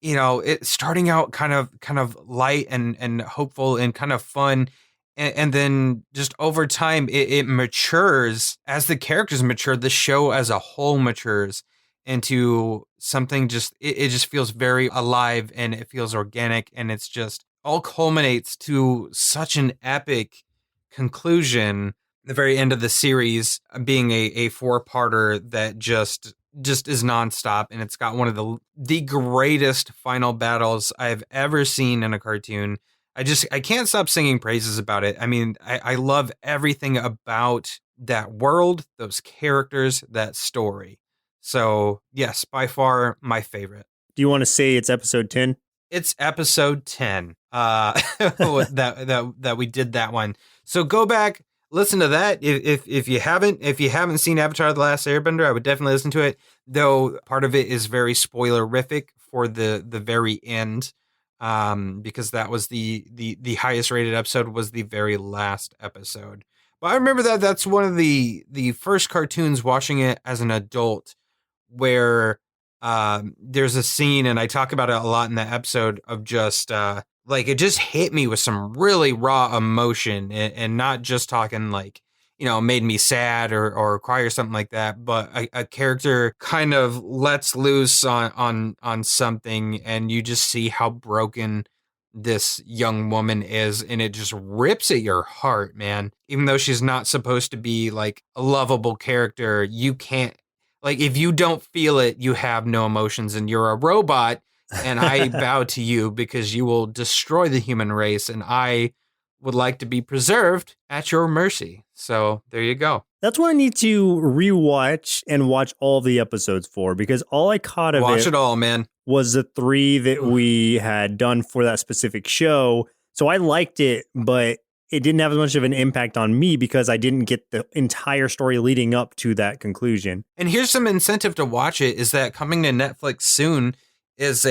it starting out kind of light and hopeful and kind of fun. And then just over time, it matures. As the characters mature, the show as a whole matures into something it just feels very alive and it feels organic, and it's just all culminates to such an epic conclusion. The very end of the series being a 4-parter that just is nonstop, and it's got one of the greatest final battles I've ever seen in a cartoon. I can't stop singing praises about it. I mean, I love everything about that world, those characters, that story. So, yes, by far my favorite. Do you want to say it's episode 10? It's episode 10 that we did that one. So go back, listen to that. If you haven't seen Avatar: The Last Airbender, I would definitely listen to it. Though part of it is very spoilerific for the very end, because that was the highest rated episode was the very last episode. But I remember that's one of the first cartoons watching it as an adult, where there's a scene, and I talk about it a lot in the episode, of just like it just hit me with some really raw emotion, and not just talking like, made me sad or cry or something like that, but a character kind of lets loose on something, and you just see how broken this young woman is, and it just rips at your heart, man. Even though she's not supposed to be like a lovable character, you can't, like, if you don't feel it, you have no emotions, and you're a robot, and I bow to you because you will destroy the human race, and I would like to be preserved at your mercy. So there you go. That's what I need to rewatch and watch all the episodes for, because all I caught of Watch it all, man. Was the 3 that we had done for that specific show. So I liked it, but it didn't have as much of an impact on me because I didn't get the entire story leading up to that conclusion. And here's some incentive to watch it is that coming to Netflix soon is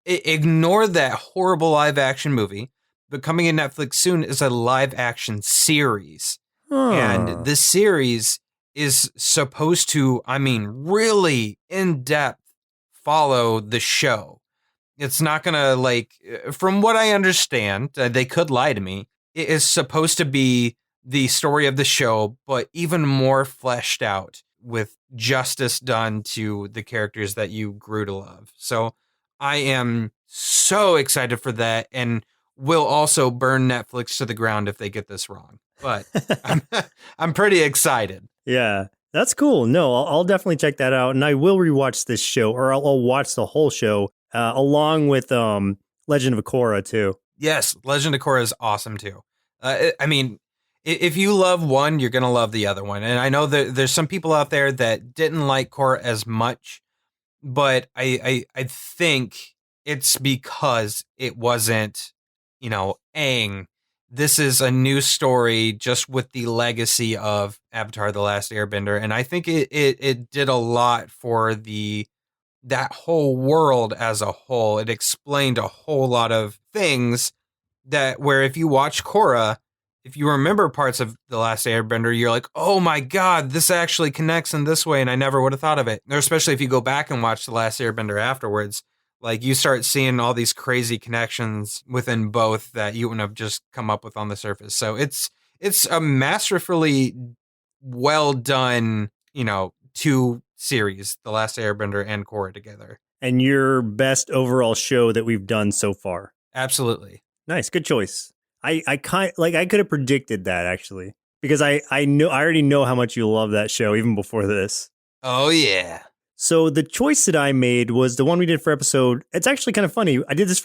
ignore that horrible live action movie, but coming to Netflix soon is a live action series. And this series is supposed to, really in depth follow the show. It's not going to, from what I understand, they could lie to me. It is supposed to be the story of the show, but even more fleshed out with justice done to the characters that you grew to love. So I am so excited for that and will also burn Netflix to the ground if they get this wrong. But I'm pretty excited. Yeah, that's cool. No, I'll definitely check that out. And I will rewatch this show, or I'll watch the whole show along with Legend of Korra too. Yes, Legend of Korra is awesome too. If you love one, you're going to love the other one. And I know that there's some people out there that didn't like Korra as much, but I think it's because it wasn't, Aang. This is a new story just with the legacy of Avatar: The Last Airbender. And I think it did a lot for that whole world as a whole. It explained a whole lot of things where if you watch Korra, if you remember parts of The Last Airbender, you're like, oh my God, this actually connects in this way. And I never would have thought of it. Or especially if you go back and watch The Last Airbender afterwards, like you start seeing all these crazy connections within both that you wouldn't have just come up with on the surface. So it's a masterfully well done, two series, The Last Airbender and Korra together. And your best overall show that we've done so far. Absolutely. Nice. Good choice. I could have predicted that actually, because I already know how much you love that show even before this. Oh yeah. So the choice that I made was the one we did for episode. It's actually kind of funny. We did this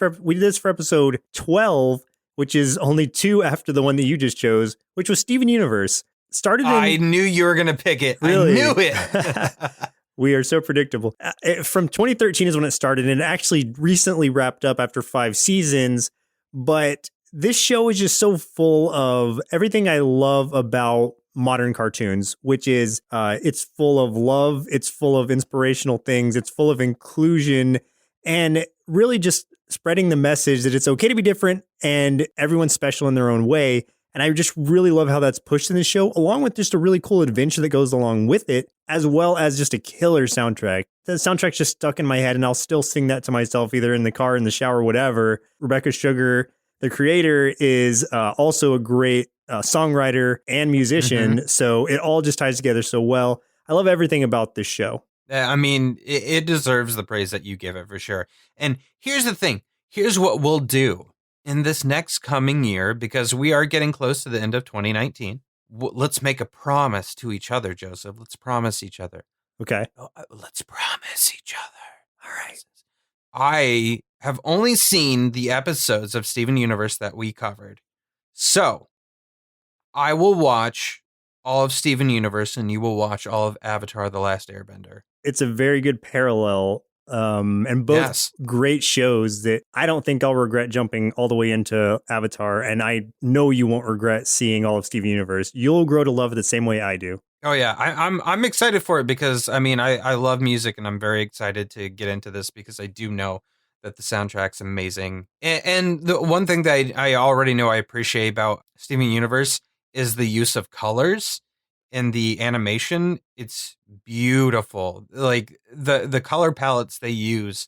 for episode 12, which is only 2 after the one that you just chose, which was Steven Universe. I knew you were going to pick it. Really? I knew it. We are so predictable. From 2013 is when it started, and it actually recently wrapped up after 5 seasons. But this show is just so full of everything I love about modern cartoons, which is it's full of love, it's full of inspirational things, it's full of inclusion, and really just spreading the message that it's okay to be different and everyone's special in their own way. And I just really love how that's pushed in the show, along with just a really cool adventure that goes along with it, as well as just a killer soundtrack. The soundtrack's just stuck in my head, and I'll still sing that to myself, either in the car, in the shower, whatever. Rebecca Sugar, the creator, is also a great songwriter and musician, so it all just ties together so well. I love everything about this show. It deserves the praise that you give it for sure. And here's the thing. Here's what we'll do in this next coming year, because we are getting close to the end of 2019. Let's make a promise to each other, Joseph. Let's promise each other. Okay. Let's promise each other. All right. I have only seen the episodes of Steven Universe that we covered. So I will watch all of Steven Universe and you will watch all of Avatar: The Last Airbender. It's a very good parallel. And both great shows that I don't think I'll regret jumping all the way into Avatar. And I know you won't regret seeing all of Steven Universe. You'll grow to love it the same way I do. Oh yeah, I'm excited for it because I love music and I'm very excited to get into this because I do know that the soundtrack's amazing. And the one thing that I already know I appreciate about Steven Universe is the use of colors in the animation. It's beautiful. Like the color palettes they use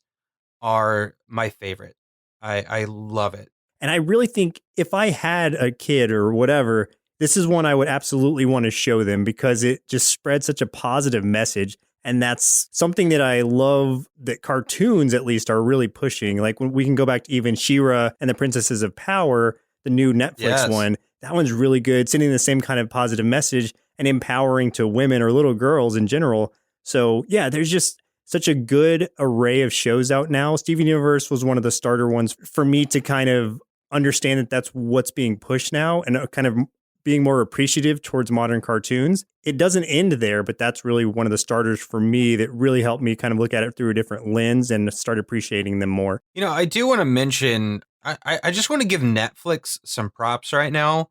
are my favorite. I love it. And I really think if I had a kid or whatever, this is one I would absolutely want to show them because it just spreads such a positive message. And that's something that I love that cartoons at least are really pushing. Like when we can go back to even She-Ra and the Princesses of Power, the new Netflix one, that one's really good, sending the same kind of positive message and empowering to women or little girls in general. So yeah, there's just such a good array of shows out now. Steven Universe was one of the starter ones for me to kind of understand that that's what's being pushed now and kind of being more appreciative towards modern cartoons. It doesn't end there, but that's really one of the starters for me that really helped me kind of look at it through a different lens and start appreciating them more. I do want to mention, I just want to give Netflix some props right now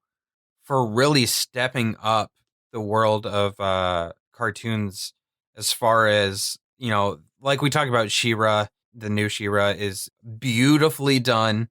for really stepping up the world of cartoons as far as, like we talked about She-Ra, the new She-Ra is beautifully done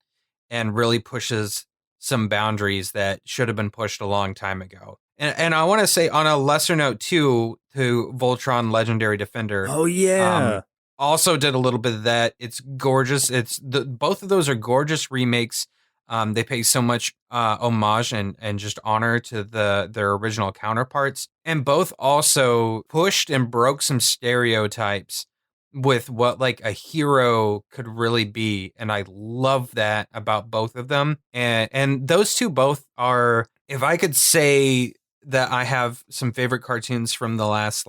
and really pushes some boundaries that should have been pushed a long time ago. And I want to say on a lesser note too, to Voltron Legendary Defender. Oh yeah. Also did a little bit of that. It's gorgeous. Both of those are gorgeous remakes. They pay so much homage and just honor to their original counterparts, and both also pushed and broke some stereotypes with what like a hero could really be, and I love that about both of them. And those two both are, if I could say that I have some favorite cartoons from the last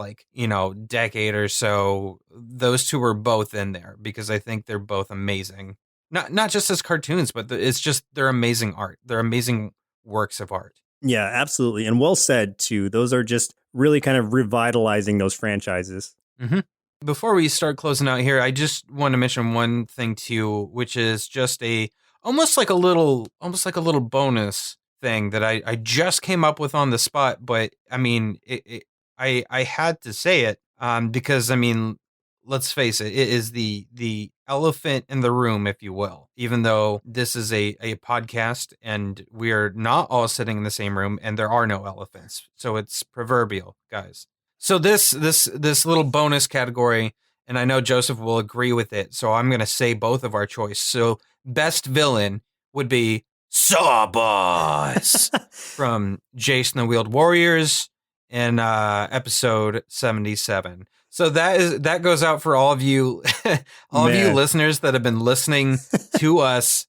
decade or so, those two were both in there because I think they're both amazing. Not just as cartoons, but it's just they're amazing art. They're amazing works of art. Yeah, absolutely. And well said, too. Those are just really kind of revitalizing those franchises. Mm-hmm. Before we start closing out here, I just want to mention one thing, too, which is just almost like a little bonus thing that I just came up with on the spot. But, I mean, I had to say it because, I mean, let's face it, it is the elephant in the room, if you will, even though this is a podcast and we are not all sitting in the same room and there are no elephants. So it's proverbial, guys. So this little bonus category, and I know Joseph will agree with it, so I'm going to say both of our choice. So best villain would be Sawboss from Jason the Wheeled Warriors in episode 77. So that goes out for all of you, all of you listeners that have been listening to us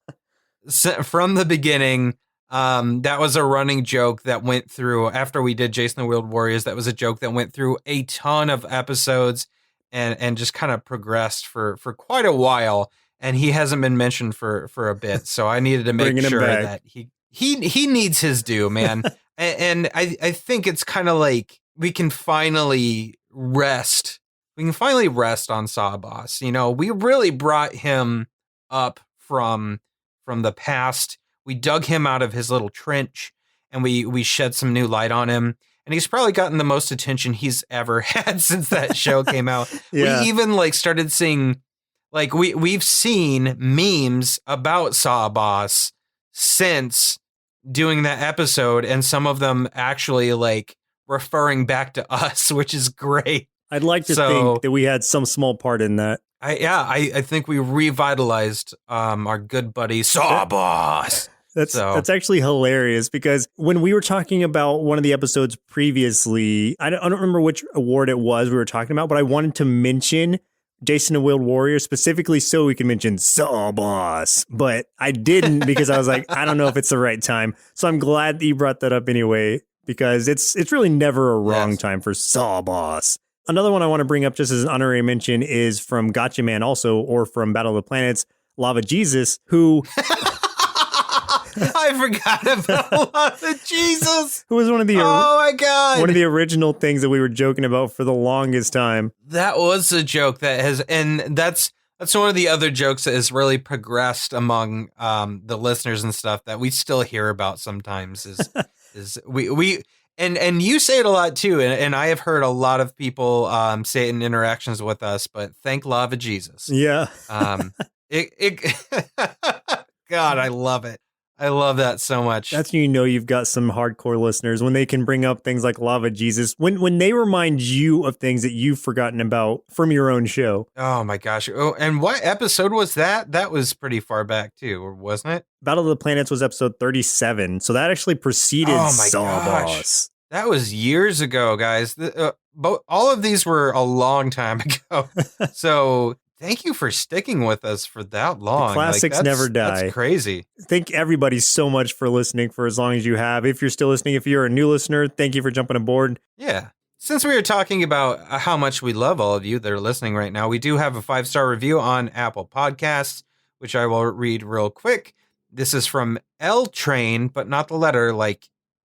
from the beginning. That was a running joke that went through after we did Jason the Wheeled Warriors. That was a joke that went through a ton of episodes and just kind of progressed for quite a while. And he hasn't been mentioned for a bit, so I needed to make sure that he needs his due, man. and I think it's kind of like we can finally rest. We can finally rest on Sawboss. You know, we really brought him up from the past. We dug him out of his little trench and we shed some new light on him. And he's probably gotten the most attention he's ever had since that show came out. Yeah. We even started seeing we've seen memes about Sawboss since doing that episode, and some of them actually referring back to us, which is great. I'd like to think that we had some small part in that. I think we revitalized our good buddy Sawboss. That's actually hilarious because when we were talking about one of the episodes previously, I don't remember which award it was we were talking about, but I wanted to mention Jason the Wheeled Warrior specifically so we could mention Sawboss, but I didn't because I was like, I don't know if it's the right time. So I'm glad that you brought that up anyway, because it's really never a wrong time for Sawboss. Another one I want to bring up just as an honorary mention is from Gotcha Man also, or from Battle of the Planets, Lava Jesus, who... I forgot about Lava Jesus. Who was one of the oh my god, one of the original things that we were joking about for the longest time. That was a joke that has, and that's one of the other jokes that has really progressed among the listeners and stuff that we still hear about sometimes. Is we and you say it a lot too, and I have heard a lot of people say it in interactions with us. But thank Lava Jesus. Yeah. God, I love it. I love that so much. That's when you know you've got some hardcore listeners, when they can bring up things like Lava Jesus, when they remind you of things that you've forgotten about from your own show. Oh my gosh. Oh, and what episode was that? That was pretty far back too, wasn't it? Battle of the Planets was episode 37. So that actually preceded Sawboss. That was years ago, guys. All of these were a long time ago. So thank you for sticking with us for that long. The classics never die. That's crazy. Thank everybody so much for listening for as long as you have. If you're still listening, if you're a new listener, thank you for jumping aboard. Yeah. Since we were talking about how much we love all of you that are listening right now, we do have a 5-star review on Apple Podcasts, which I will read real quick. This is from L Train, but not the letter,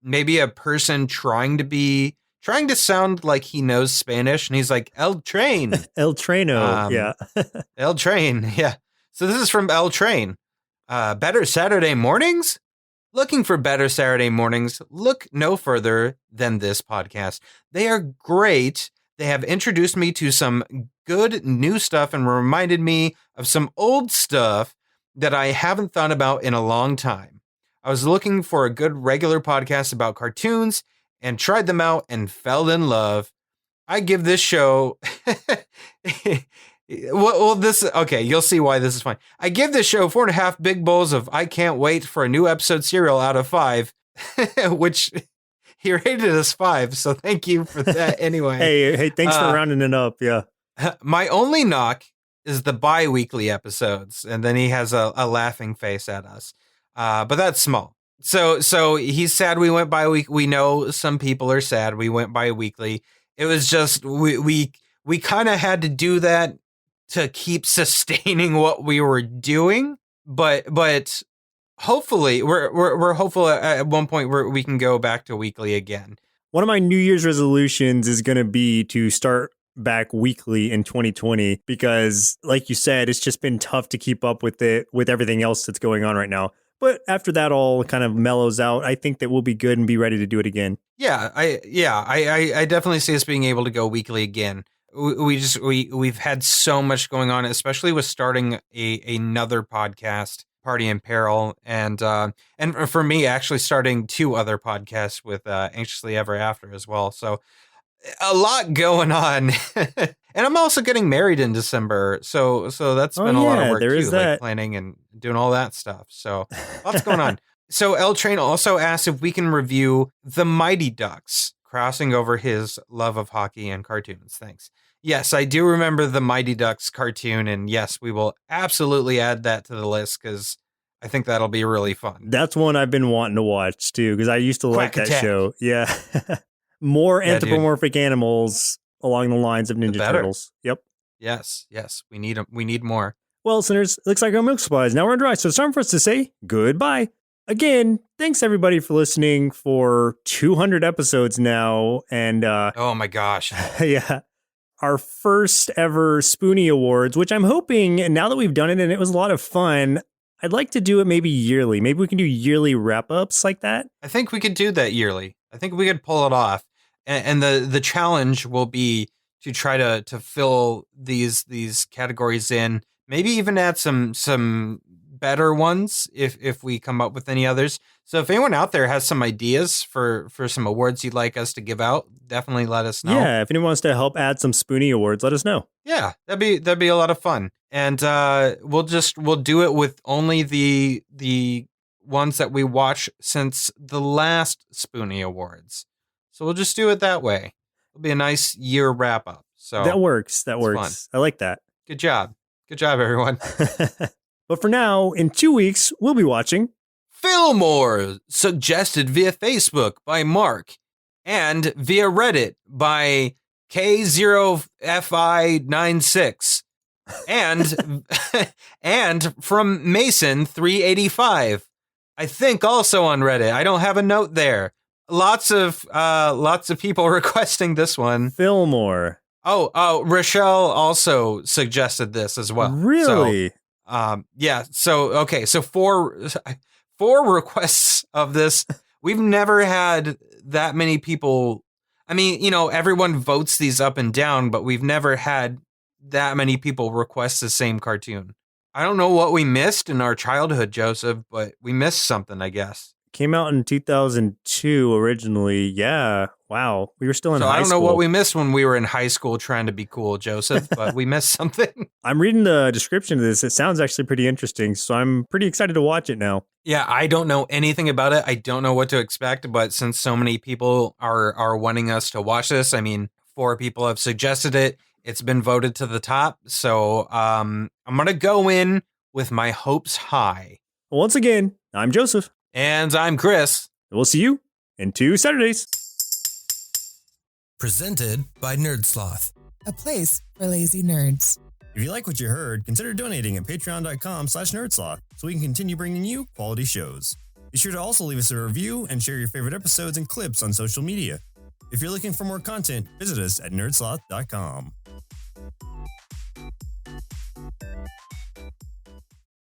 maybe a person trying to sound like he knows Spanish, and he's like, El Train. El Traino, yeah. El Train, yeah. So this is from El Train. Better Saturday mornings? Looking for better Saturday mornings? Look no further than this podcast. They are great. They have introduced me to some good new stuff and reminded me of some old stuff that I haven't thought about in a long time. I was looking for a good regular podcast about cartoons and tried them out and fell in love. I give this show... Okay, you'll see why this is fine. I give this show 4.5 big bowls of I can't wait for a new episode cereal out of 5, which he rated as 5, so thank you for that anyway. Hey, thanks for rounding it up, yeah. My only knock is the bi-weekly episodes, and then he has a laughing face at us. But that's small. So he's sad we went bi-weekly. We know some people are sad we went bi-weekly. It was just, we kind of had to do that to keep sustaining what we were doing, but hopefully we're hopeful at one point where we can go back to weekly again. One of my New Year's resolutions is going to be to start back weekly in 2020 because, like you said, it's just been tough to keep up with it with everything else that's going on right now. But after that all kind of mellows out, I think that we'll be good and be ready to do it again. Yeah, I definitely see us being able to go weekly again. We've had so much going on, especially with starting another podcast, Party in Peril, and for me actually starting 2 other podcasts with Anxiously Ever After as well. So a lot going on, and I'm also getting married in December. So that's been a lot of work too, like planning and doing all that stuff. So lots going on. So L Train also asked if we can review The Mighty Ducks, crossing over his love of hockey and cartoons. Thanks. Yes, I do remember the Mighty Ducks cartoon, and yes, we will absolutely add that to the list because I think that'll be really fun. That's one I've been wanting to watch too because I used to like that show. Yeah. More anthropomorphic animals along the lines of Ninja Turtles. Yep. Yes. We need them. We need more. Well, listeners, looks like our milk supply is now run dry, so it's time for us to say goodbye. Again, thanks everybody for listening for 200 episodes now. And oh my gosh. Yeah. Our first ever Spoony Awards, which I'm hoping now that we've done it and it was a lot of fun, I'd like to do it maybe yearly. Maybe we can do yearly wrap-ups like that. I think we could do that yearly. I think we could pull it off. And the challenge will be to try to fill these categories in, maybe even add some better ones if we come up with any others. So if anyone out there has some ideas for some awards you'd like us to give out, definitely let us know. Yeah, if anyone wants to help add some Spoony Awards, let us know. Yeah, that'd be a lot of fun. And we'll do it with only the ones that we watch since the last Spoony Awards. So we'll just do it that way. It'll be a nice year wrap up. So that works. Fun. I like that. Good job, everyone. But for now, in 2 weeks, we'll be watching Fillmore, suggested via Facebook by Mark, and via Reddit by K0FI96, and from Mason 385. I think also on Reddit. I don't have a note there. Lots of people requesting this one. Fillmore. Oh, Rochelle also suggested this as well. Really? So, yeah. So, okay. So 4 requests of this. We've never had that many people. I mean, everyone votes these up and down, but we've never had that many people request the same cartoon. I don't know what we missed in our childhood, Joseph, but we missed something, I guess. Came out in 2002 originally. Yeah. Wow. We were still in high school. I don't know what we missed when we were in high school trying to be cool, Joseph, but we missed something. I'm reading the description of this. It sounds actually pretty interesting, so I'm pretty excited to watch it now. Yeah, I don't know anything about it. I don't know what to expect, but since so many people are wanting us to watch this, I mean, 4 people have suggested it. It's been voted to the top, so I'm going to go in with my hopes high. Once again, I'm Joseph. And I'm Chris. We'll see you in 2 Saturdays. Presented by Nerdsloth, a place for lazy nerds. If you like what you heard, consider donating at patreon.com/nerdsloth so we can continue bringing you quality shows. Be sure to also leave us a review and share your favorite episodes and clips on social media. If you're looking for more content, visit us at nerdsloth.com.